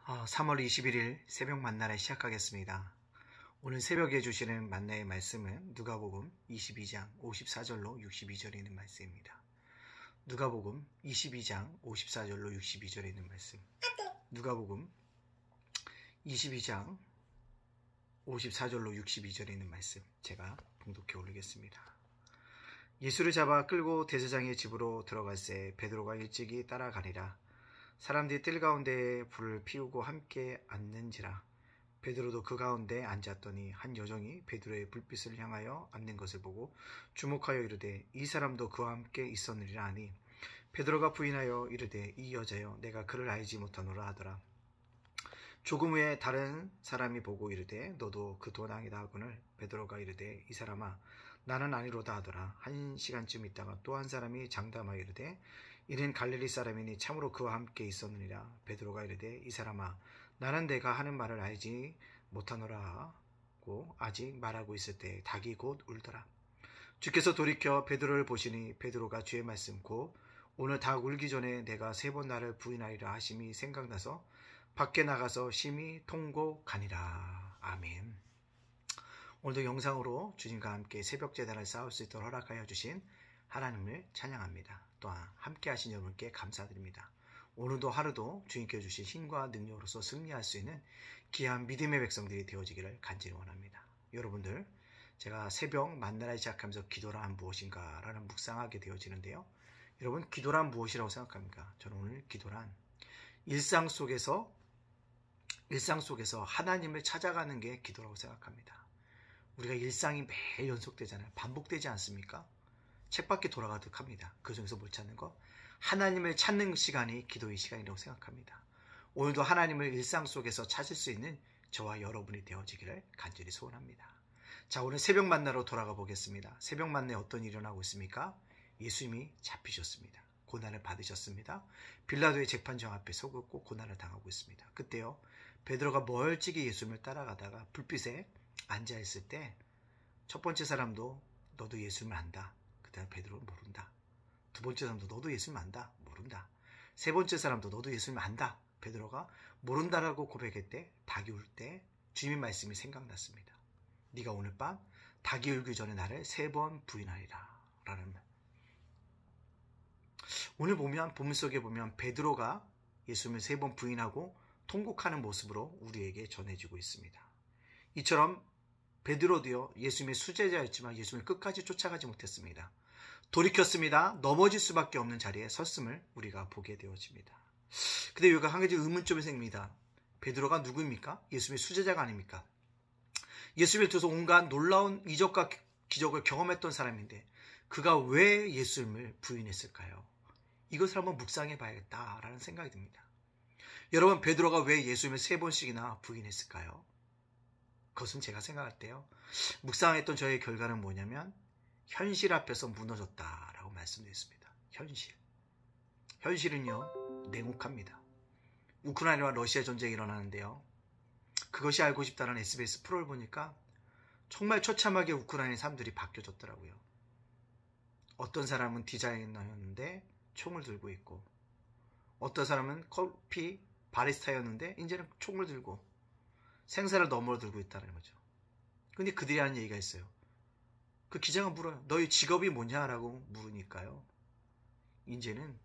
3월 21일 새벽 만나를 시작하겠습니다. 오늘 새벽에 주시는 만나의 말씀은 누가복음 22장 54절로 62절에 있는 말씀입니다. 누가복음 22장 54절로 62절에 있는 말씀. 누가복음 22장 54절로 62절에 있는 말씀 제가 봉독해 올리겠습니다. 예수를 잡아 끌고 대제사장의 집으로 들어갈새 베드로가 일찍이 따라가니라. 사람들이 뜰 가운데에 불을 피우고 함께 앉는지라. 베드로도 그 가운데 앉았더니 한 여종이 베드로의 불빛을 향하여 앉는 것을 보고 주목하여 이르되 이 사람도 그와 함께 있었느니라 하니, 베드로가 부인하여 이르되 이 여자여 내가 그를 알지 못하노라 하더라. 조금 후에 다른 사람이 보고 이르되 너도 그 도당이다 하거늘 베드로가 이르되 이 사람아 나는 아니로다 하더라. 1시간쯤 있다가 또 한 사람이 장담하여 이르되 이는 갈릴리 사람이니 참으로 그와 함께 있었느니라. 베드로가 이르되 이 사람아 나는 내가 하는 말을 알지 못하노라 하고 아직 말하고 있을 때 닭이 곧 울더라. 주께서 돌이켜 베드로를 보시니 베드로가 주의 말씀 곧 오늘 닭 울기 전에 내가 3번 나를 부인하리라 하심이 생각나서 밖에 나가서 심히 통곡하니라. 아멘. 오늘도 영상으로 주님과 함께 새벽 제단을 쌓을 수 있도록 허락하여 주신 하나님을 찬양합니다. 또한 함께 하신 여러분께 감사드립니다. 오늘도 하루도 주님께 주신 힘과 능력으로서 승리할 수 있는 귀한 믿음의 백성들이 되어지기를 간절히 원합니다. 여러분들, 제가 새벽 만나를 시작하면서 기도란 무엇인가 라는 묵상하게 되어지는데요. 여러분, 기도란 무엇이라고 생각합니까? 저는 오늘 기도란 일상 속에서 하나님을 찾아가는 게 기도라고 생각합니다. 우리가 일상이 매일 연속되잖아요. 반복되지 않습니까? 책밖에 돌아가듯 합니다. 그 중에서 뭘 찾는 거? 하나님을 찾는 시간이 기도의 시간이라고 생각합니다. 오늘도 하나님을 일상 속에서 찾을 수 있는 저와 여러분이 되어지기를 간절히 소원합니다. 자, 오늘 새벽 만나로 돌아가 보겠습니다. 새벽 만나에 어떤 일이 일어나고 있습니까? 예수님이 잡히셨습니다. 고난을 받으셨습니다. 빌라도의 재판정 앞에 서고 고난을 당하고 있습니다. 그때요, 베드로가 멀찍이 예수님을 따라가다가 불빛에 앉아있을 때 첫 번째 사람도 너도 예수님을 안다. 그다음 베드로는 모른다. 두 번째 사람도 너도 예수님 안다. 모른다. 세 번째 사람도 너도 예수님 안다. 베드로가 모른다라고 고백했대. 닭이 울 때 주님의 말씀이 생각났습니다. 네가 오늘 밤 닭이 울기 전에 나를 3번 부인하리라 라는 말. 오늘 본문 속에 보면 베드로가 예수님을 3번 부인하고 통곡하는 모습으로 우리에게 전해지고 있습니다. 이처럼 베드로도요, 예수님의 수제자였지만 예수님을 끝까지 쫓아가지 못했습니다. 돌이켰습니다. 넘어질 수밖에 없는 자리에 섰음을 우리가 보게 되어집니다. 근데 여기가 한 가지 의문점이 생깁니다. 베드로가 누구입니까? 예수님의 수제자가 아닙니까? 예수님을 통해서 온갖 놀라운 이적과 기적을 경험했던 사람인데 그가 왜 예수님을 부인했을까요? 이것을 한번 묵상해 봐야겠다라는 생각이 듭니다. 여러분, 베드로가 왜 예수님을 3번씩이나 부인했을까요? 그것은 제가 생각할 때요, 묵상했던 저의 결과는 뭐냐면 현실 앞에서 무너졌다라고 말씀드렸습니다. 현실은요, 냉혹합니다. 우크라이나와 러시아 전쟁이 일어나는데요, 그것이 알고 싶다는 SBS 프로를 보니까 정말 처참하게 우크라이나 사람들이 바뀌어졌더라고요. 어떤 사람은 디자이너였는데 총을 들고 있고, 어떤 사람은 커피 바리스타였는데 이제는 총을 들고 생사를 넘어들고 있다는 거죠. 근데 그들이 하는 얘기가 있어요. 그 기자가 물어요. 너희 직업이 뭐냐라고 물으니까요, 이제는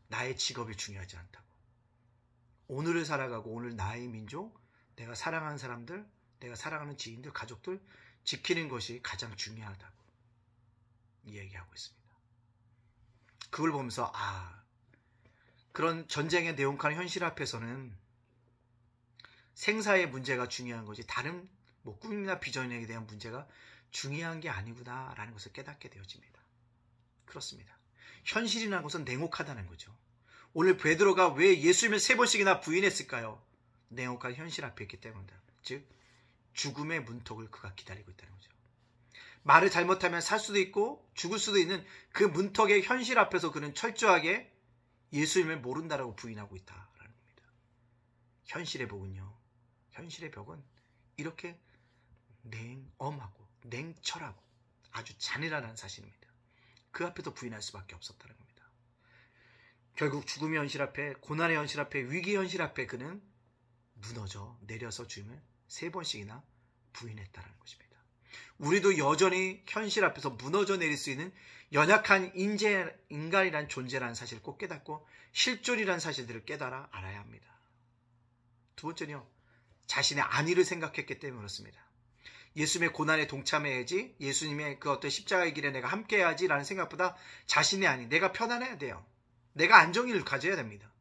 나의 직업이 중요하지 않다고. 오늘을 살아가고 오늘 나의 민족, 내가 사랑하는 사람들, 내가 사랑하는 지인들, 가족들 지키는 것이 가장 중요하다고 이야기하고 있습니다. 그걸 보면서 그런 전쟁의 내용하는 현실 앞에서는 생사의 문제가 중요한 거지 다른 꿈이나 비전에 대한 문제가 중요한 게 아니구나 라는 것을 깨닫게 되어집니다. 그렇습니다. 현실이라는 것은 냉혹하다는 거죠. 오늘 베드로가 왜 예수님을 3번씩이나 부인했을까요? 냉혹한 현실 앞에 있기 때문이다. 즉 죽음의 문턱을 그가 기다리고 있다는 거죠. 말을 잘못하면 살 수도 있고 죽을 수도 있는 그 문턱의 현실 앞에서 그는 철저하게 예수님을 모른다라고 부인하고 있다라는 겁니다. 현실의 벽은 이렇게 냉엄하고 냉철하고 아주 잔인한 사실입니다. 그 앞에도 부인할 수밖에 없었다는 겁니다. 결국 죽음의 현실 앞에, 고난의 현실 앞에, 위기의 현실 앞에 그는 무너져 내려서 주님을 3번씩이나 부인했다는 것입니다. 우리도 여전히 현실 앞에서 무너져 내릴 수 있는 연약한 인간이란 존재라는 사실을 꼭 깨닫고 실존이라는 사실들을 깨달아 알아야 합니다. 두 번째는요, 자신의 안위를 생각했기 때문에 그렇습니다. 예수님의 고난에 동참해야지, 예수님의 그 어떤 십자가의 길에 내가 함께해야지 라는 생각보다 자신의 안위, 내가 편안해야 돼요. 내가 안정을 가져야 됩니다.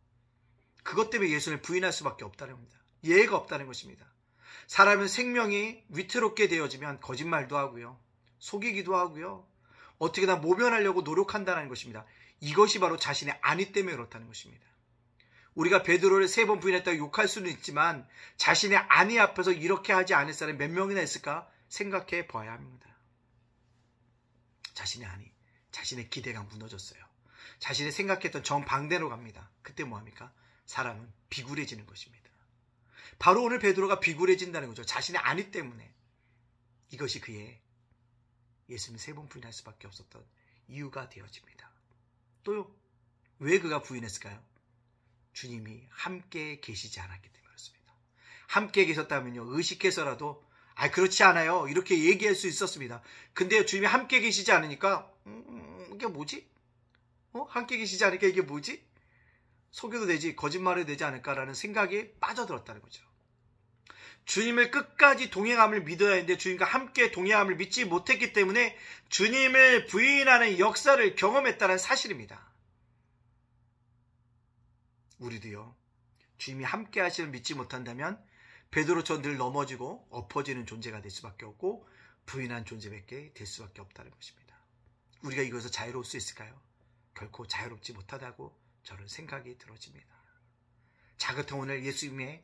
그것 때문에 예수님을 부인할 수밖에 없다는 겁니다. 예의가 없다는 것입니다. 사람은 생명이 위태롭게 되어지면 거짓말도 하고요, 속이기도 하고요, 어떻게나 모면하려고 노력한다는 것입니다. 이것이 바로 자신의 안위 때문에 그렇다는 것입니다. 우리가 베드로를 3번 부인했다고 욕할 수는 있지만 자신의 안위 앞에서 이렇게 하지 않을 사람이 몇 명이나 있을까 생각해 봐야 합니다. 자신의 안위, 자신의 기대가 무너졌어요. 자신이 생각했던 정반대로 갑니다. 그때 뭐합니까? 사람은 비굴해지는 것입니다. 바로 오늘 베드로가 비굴해진다는 거죠. 자신의 안위 때문에. 이것이 그의 예수님 3번 부인할 수밖에 없었던 이유가 되어집니다. 또요, 왜 그가 부인했을까요? 주님이 함께 계시지 않았기 때문에 그렇습니다. 함께 계셨다면요, 의식해서라도 그렇지 않아요 이렇게 얘기할 수 있었습니다. 근데 주님이 함께 계시지 않으니까 이게 뭐지? 함께 계시지 않으니까 이게 뭐지? 속여도 되지, 거짓말해도 되지 않을까라는 생각에 빠져들었다는 거죠. 주님을 끝까지 동행함을 믿어야 했는데 주님과 함께 동행함을 믿지 못했기 때문에 주님을 부인하는 역사를 경험했다는 사실입니다. 우리도요, 주님이 함께 하심을 믿지 못한다면 베드로처럼 늘 넘어지고 엎어지는 존재가 될 수밖에 없고 부인한 존재밖에 될 수밖에 없다는 것입니다. 우리가 이것에서 자유로울 수 있을까요? 결코 자유롭지 못하다고 저는 생각이 들어집니다. 자, 그렇다면 오늘 예수님의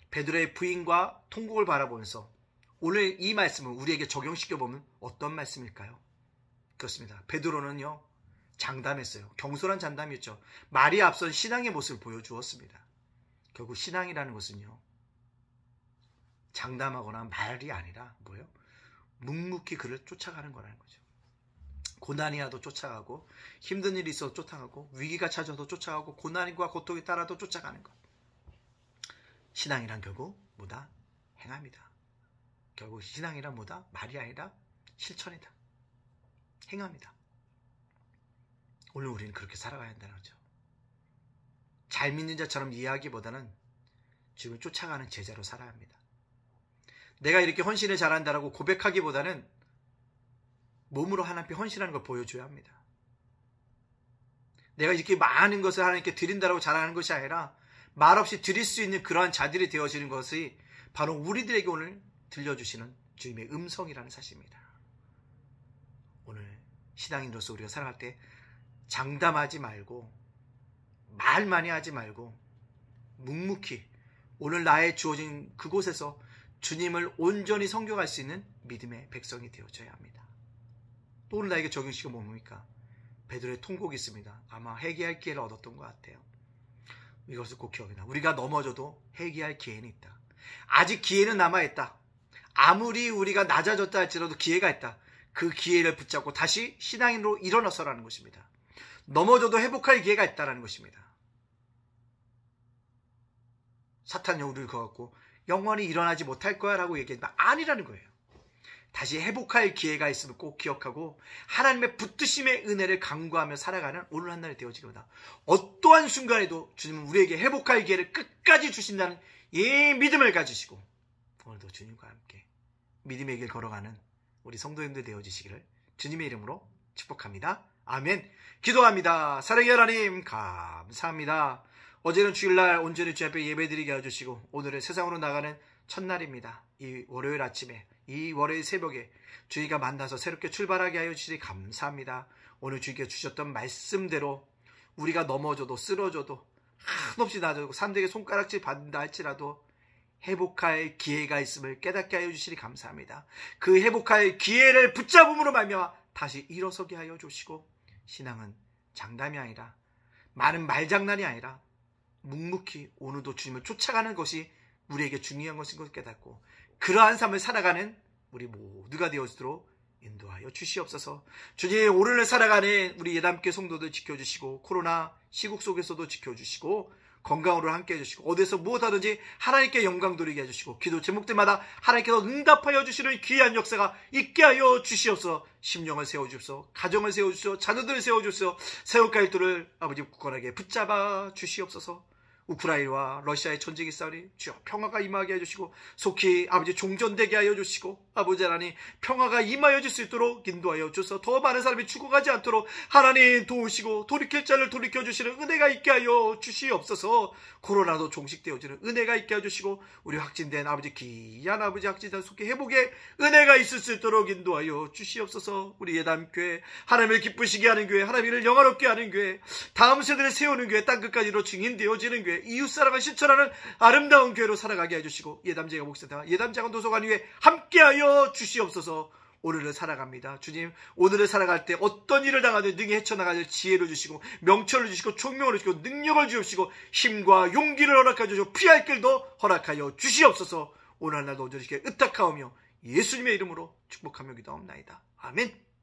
베드로의 부인과 통곡을 바라보면서 오늘 이 말씀을 우리에게 적용시켜보면 어떤 말씀일까요? 그렇습니다. 베드로는요, 장담했어요. 경솔한 장담이었죠. 말이 앞선 신앙의 모습을 보여주었습니다. 결국 신앙이라는 것은요, 장담하거나 말이 아니라 뭐예요? 묵묵히 그를 쫓아가는 거라는 거죠. 고난이 와도 쫓아가고, 힘든 일이 있어도 쫓아가고, 위기가 찾아도 쫓아가고, 고난과 고통이 따라도 쫓아가는 것. 신앙이란 결국 뭐다? 행함이다. 결국 신앙이란 뭐다? 말이 아니라 실천이다. 행함이다. 오늘 우리는 그렇게 살아가야 한다는 거죠. 잘 믿는 자처럼 이해하기보다는 주님을 쫓아가는 제자로 살아야 합니다. 내가 이렇게 헌신을 잘한다라고 고백하기보다는 몸으로 하나님께 헌신하는 걸 보여줘야 합니다. 내가 이렇게 많은 것을 하나님께 드린다라고 자랑하는 것이 아니라 말없이 드릴 수 있는 그러한 자들이 되어지는 것이 바로 우리들에게 오늘 들려주시는 주님의 음성이라는 사실입니다. 오늘 신앙인으로서 우리가 살아갈 때 장담하지 말고, 말 많이 하지 말고, 묵묵히 오늘 나의 주어진 그곳에서 주님을 온전히 섬겨갈 수 있는 믿음의 백성이 되어져야 합니다. 또 오늘 나에게 적용시켜 뭡니까? 베드로의 통곡이 있습니다. 아마 회개할 기회를 얻었던 것 같아요. 이것을 꼭 기억해라. 우리가 넘어져도 회개할 기회는 있다. 아직 기회는 남아있다. 아무리 우리가 낮아졌다 할지라도 기회가 있다. 그 기회를 붙잡고 다시 신앙인으로 일어나서라는 것입니다. 넘어져도 회복할 기회가 있다는 것입니다. 사탄이 우리를 거갖고 영원히 일어나지 못할 거야 라고 얘기하지만 아니라는 거예요. 다시 회복할 기회가 있음을 꼭 기억하고 하나님의 붙드심의 은혜를 간구하며 살아가는 오늘 한 날이 되어지기 바랍니다. 어떠한 순간에도 주님은 우리에게 회복할 기회를 끝까지 주신다는 이 믿음을 가지시고 오늘도 주님과 함께 믿음의 길 걸어가는 우리 성도님들 되어지시기를 주님의 이름으로 축복합니다. 아멘. 기도합니다. 사랑의 하나님 감사합니다. 어제는 주일날 온전히 주 앞에 예배드리게 해주시고 오늘은 세상으로 나가는 첫날입니다. 이 월요일 아침에, 이 월요일 새벽에 주님과 만나서 새롭게 출발하게 하여 주시니 감사합니다. 오늘 주님께 주셨던 말씀대로 우리가 넘어져도 쓰러져도 한없이 낮아지고 사람들에게 손가락질 받는다 할지라도 회복할 기회가 있음을 깨닫게 하여 주시니 감사합니다. 그 회복할 기회를 붙잡음으로 말미암아 다시 일어서게 하여 주시고 신앙은 장담이 아니라 많은 말장난이 아니라 묵묵히 오늘도 주님을 쫓아가는 것이 우리에게 중요한 것인 것을 깨닫고 그러한 삶을 살아가는 우리 모두가 되어지도록 인도하여 주시옵소서. 주님, 오늘을 살아가는 우리 예담교회 성도들 지켜주시고 코로나 시국 속에서도 지켜주시고 건강으로 함께 해주시고 어디서 무엇하든지 하나님께 영광 돌리게 해주시고 기도 제목들마다 하나님께서 응답하여 주시는 귀한 역사가 있게 하여 주시옵소서. 심령을 세워주옵소서. 가정을 세워주시옵소서. 자녀들을 세워주옵소서. 세울까 일들을 아버지 굳건하게 붙잡아 주시옵소서. 우크라이나와 러시아의 전쟁이 싸우니 주여 평화가 임하게 해주시고 속히 아버지 종전되게 하여 주시고 아버지 하나님 평화가 임하여 줄 수 있도록 인도하여 주셔서 더 많은 사람이 죽어가지 않도록 하나님 도우시고 돌이킬 자를 돌이켜주시는 은혜가 있게 하여 주시옵소서. 코로나도 종식되어지는 은혜가 있게 해주시고 우리 확진된 아버지 귀한 아버지 확진된 속히 회복의 은혜가 있을 수 있도록 인도하여 주시옵소서. 우리 예담교회 하나님을 기쁘시게 하는 교회 하나님을 영화롭게 하는 교회 다음 세대를 세우는 교회 땅끝까지로 증인되어지는 교회 이웃사랑을 실천하는 아름다운 교회로 살아가게 해주시고 예담제가 목사다 예담작은 도서관 위에 함께하여 주시옵소서. 오늘을 살아갑니다. 주님 오늘을 살아갈 때 어떤 일을 당하든 능히 헤쳐나갈 지혜를 주시고 명철을 주시고 총명을 주시고 능력을 주시고 힘과 용기를 허락하여 주시고 피할 길도 허락하여 주시옵소서. 오늘날도 온전히 의탁하오며 예수님의 이름으로 축복하며 기도하옵나이다. 아멘.